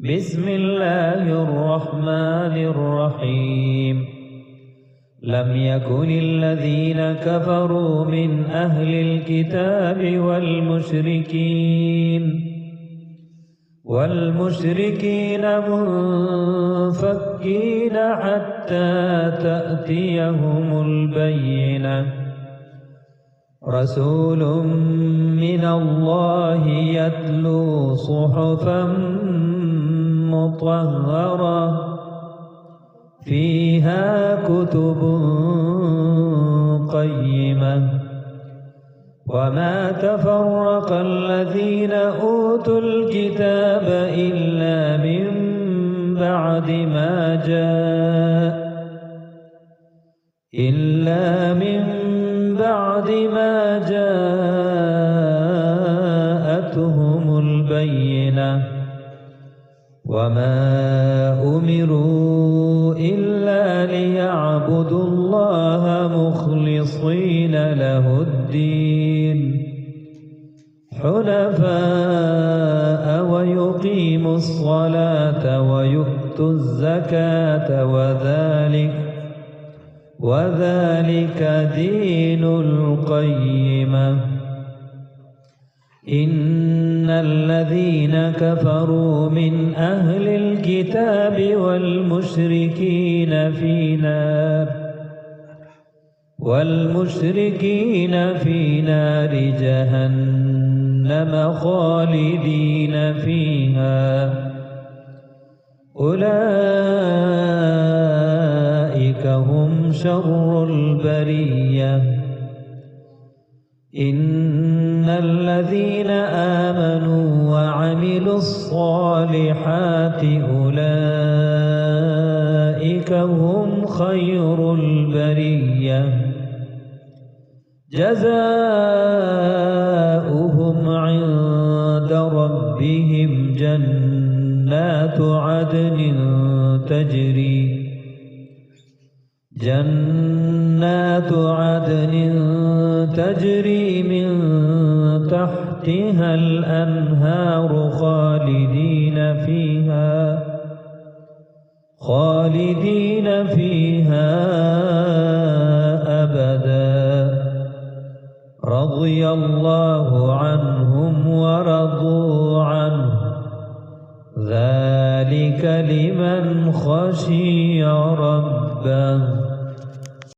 بسم الله الرحمن الرحيم لم يكن الذين كفروا من أهل الكتاب والمشركين منفكين حتى تأتيهم البينة رسول من الله يتلو صحفا مطهرة فيها كتب قيمة وما تفرق الذين أوتوا الكتاب إلا من بعد ما جاءتهم البينة وما أمروا إلا ليعبدوا الله مخلصين له الدين حنفاء ويقيموا الصلاة ويؤتوا الزكاة وذلك دين القيمة إن الذين كفروا من أهل الكتاب والمشركين في نار جهنم خالدين فيها أولئك هم شر البرية إن الذين آمنوا وعملوا الصالحات أولئك هم خير البرية جزاؤهم عند ربهم جنات عدن تجري من تحتها الأنهار خالدين فيها أبدا رضي الله عنهم ورضوا عنه ذلك لمن خشي ربه